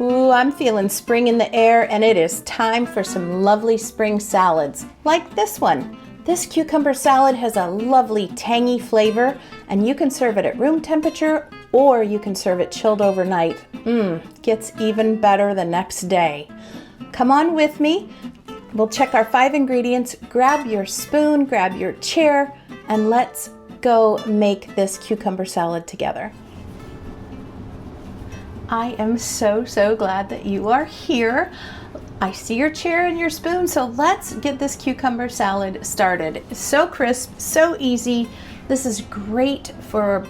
Ooh, I'm feeling spring in the air, and it is time for some lovely spring salads, like this one. This cucumber salad has a lovely tangy flavor, and you can serve it at room temperature, or you can serve it chilled overnight. Gets even better the next day. Come on with me. We'll check our 5 ingredients. Grab your spoon, grab your chair, and let's go make this cucumber salad together. I am so glad that you are here. I see your chair and your spoon, so let's get this cucumber salad started. It's so crisp, so easy. This is great for,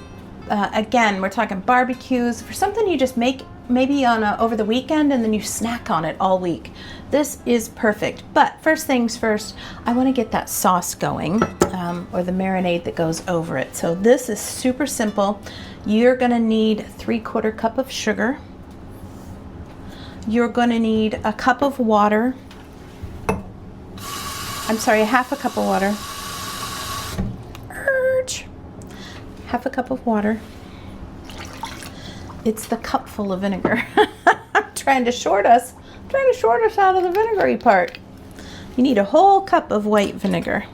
again, we're talking barbecues, for something you just make maybe on over the weekend and then you snack on it all week. This is perfect. But first things first, I want to get that sauce going, or the marinade that goes over it. So this is super simple. You're going to need 3/4 cup of sugar. You're going to need a cup of water. I'm sorry, 1/2 cup of water. Half a cup of water. It's the cupful of vinegar. I'm trying to short us out of the vinegary part. You need a whole cup of white vinegar.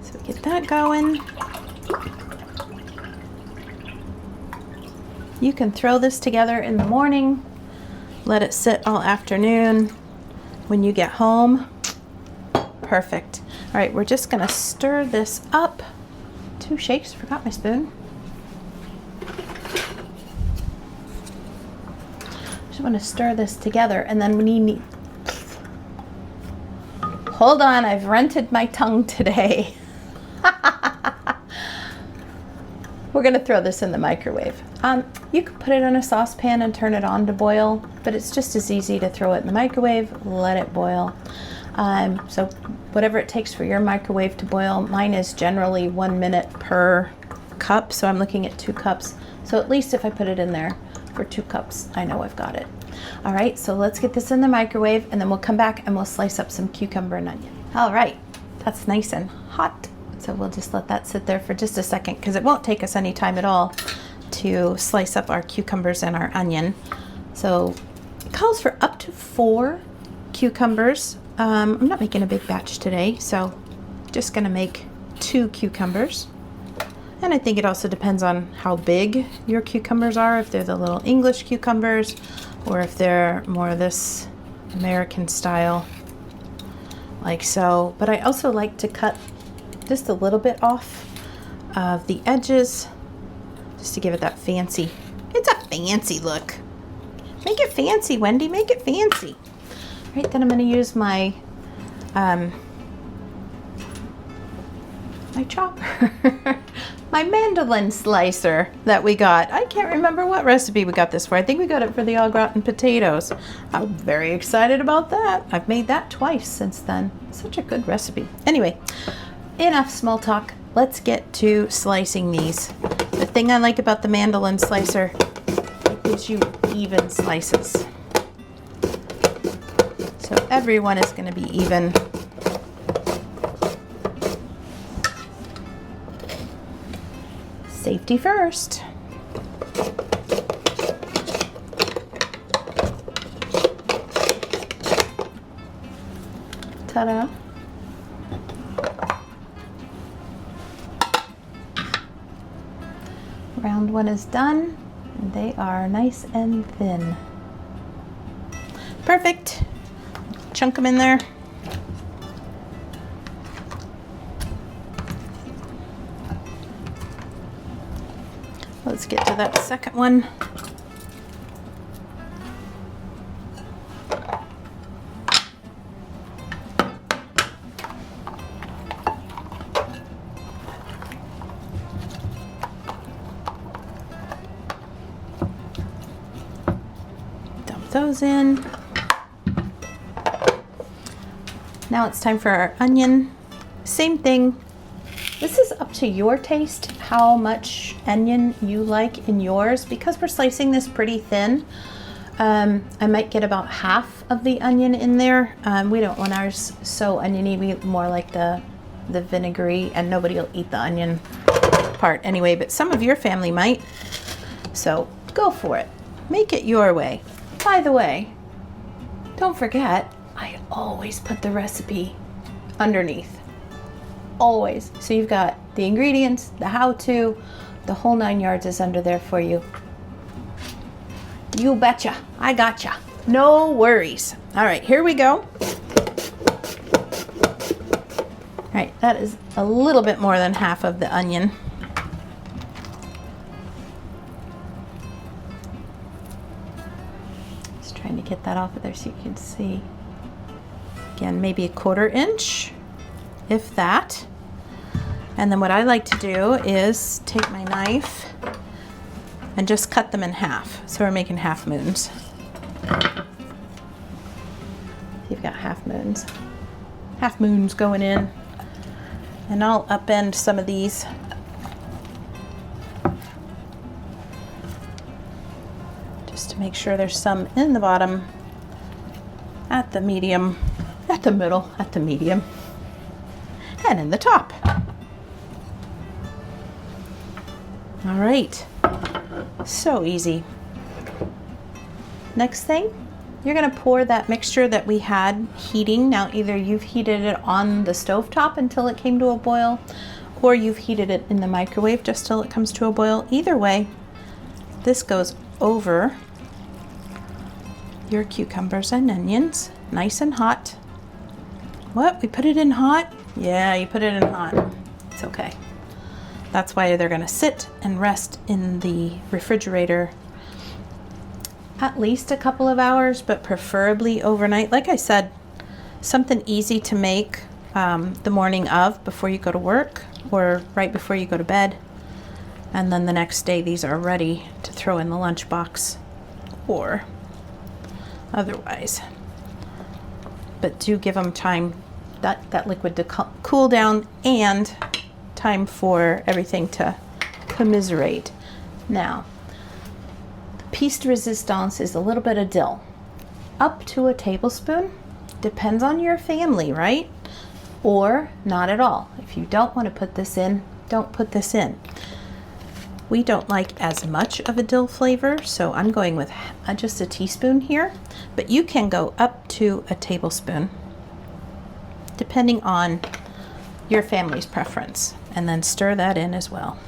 So get that going. You can throw this together in the morning, let it sit all afternoon. When you get home, perfect. All right, we're just gonna stir this up. 2 shakes, forgot my spoon. Just want to stir this together, and then we need, hold on, I've rented my tongue today. We're going to throw this in the microwave. You could put it in a saucepan and turn it on to boil, but it's just as easy to throw it in the microwave, let it boil. So whatever it takes for your microwave to boil, mine is generally 1 minute per cup, so I'm looking at 2 cups. So at least if I put it in there for 2 cups, I know I've got it. All right, so let's get this in the microwave, and then we'll come back and we'll slice up some cucumber and onion. All right, that's nice and hot. So we'll just let that sit there for just a second, because it won't take us any time at all to slice up our cucumbers and our onion. So it calls for up to 4 cucumbers. I'm not making a big batch today, so just gonna make 2 cucumbers. And I think it also depends on how big your cucumbers are, if they're the little English cucumbers or if they're more of this American style, like so. But I also like to cut just a little bit off of the edges, just to give it that fancy, it's a fancy look. Make it fancy, Wendy, make it fancy. Right, then I'm going to use my my chopper, my mandolin slicer that we got. I can't remember what recipe we got this for. I think we got it for the au gratin potatoes. I'm very excited about that. I've made that twice since then. Such a good recipe. Anyway, enough small talk. Let's get to slicing these. The thing I like about the mandolin slicer, it gives you even slices. So everyone is going to be even. Safety first. Ta-da. Round one is done, and they are nice and thin. Perfect. Chunk them in there. Let's get to that second one. Dump those in. Now it's time for our onion. Same thing. This is up to your taste, how much onion you like in yours. Because we're slicing this pretty thin, I might get about half of the onion in there. We don't want ours so oniony, we more like the vinegary, and nobody will eat the onion part anyway, but some of your family might. So go for it. Make it your way. By the way, don't forget, I always put the recipe underneath. Always. So you've got the ingredients, the how-to, the whole 9 yards is under there for you. You betcha. I gotcha. No worries. All right, here we go. All right, that is a little bit more than half of the onion. Just trying to get that off of there so you can see. Again, maybe a 1/4 inch, if that. And then what I like to do is take my knife and just cut them in half. So we're making half moons. You've got half moons. Half moons going in. And I'll upend some of these. Just to make sure there's some in the bottom, at the medium, at the middle, at the medium, and in the top. All right, so easy. Next thing, you're gonna pour that mixture that we had heating. Now either you've heated it on the stovetop until it came to a boil, or you've heated it in the microwave just till it comes to a boil. Either way, this goes over your cucumbers and onions, nice and hot. What, we put it in hot? Yeah, you put it in hot. It's okay. That's why they're gonna sit and rest in the refrigerator at least a couple of hours, but preferably overnight. Like I said, something easy to make the morning of before you go to work or right before you go to bed. And then the next day, these are ready to throw in the lunchbox or otherwise. But do give them time, that liquid to cool down and time for everything to commiserate. Now, the piece de resistance is a little bit of dill. Up to a tablespoon, depends on your family, right? Or not at all. If you don't want to put this in, don't put this in. We don't like as much of a dill flavor, so I'm going with just a teaspoon here, but you can go up to a tablespoon, depending on your family's preference, and then stir that in as well.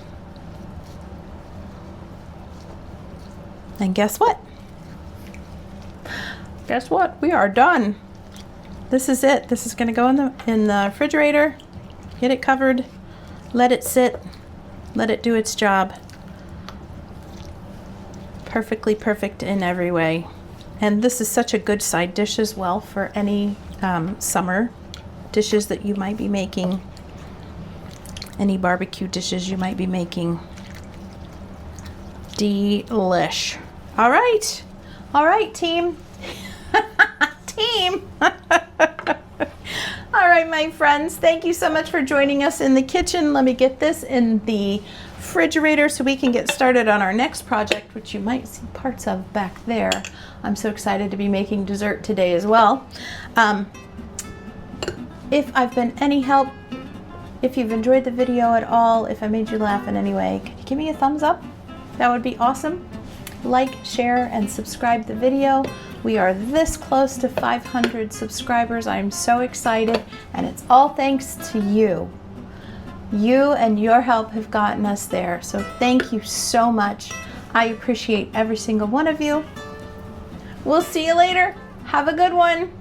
And guess what? Guess what? We are done. This is it. This is going to go in the refrigerator. Get it covered. Let it sit. Let it do its job. Perfectly perfect in every way. And this is such a good side dish as well for any summer dishes that you might be making. Any barbecue dishes you might be making. Delish. All right. All right, team. Team. All right, my friends, thank you so much for joining us in the kitchen. Let me get this in the refrigerator so we can get started on our next project, which you might see parts of back there. I'm so excited to be making dessert today as well. If I've been any help, if you've enjoyed the video at all, if I made you laugh in any way, could you give me a thumbs up? That would be awesome. Like, share, and subscribe the video. We are this close to 500 subscribers. I'm so excited, and it's all thanks to you. You and your help have gotten us there, so thank you so much. I appreciate every single one of you. We'll see you later. Have a good one.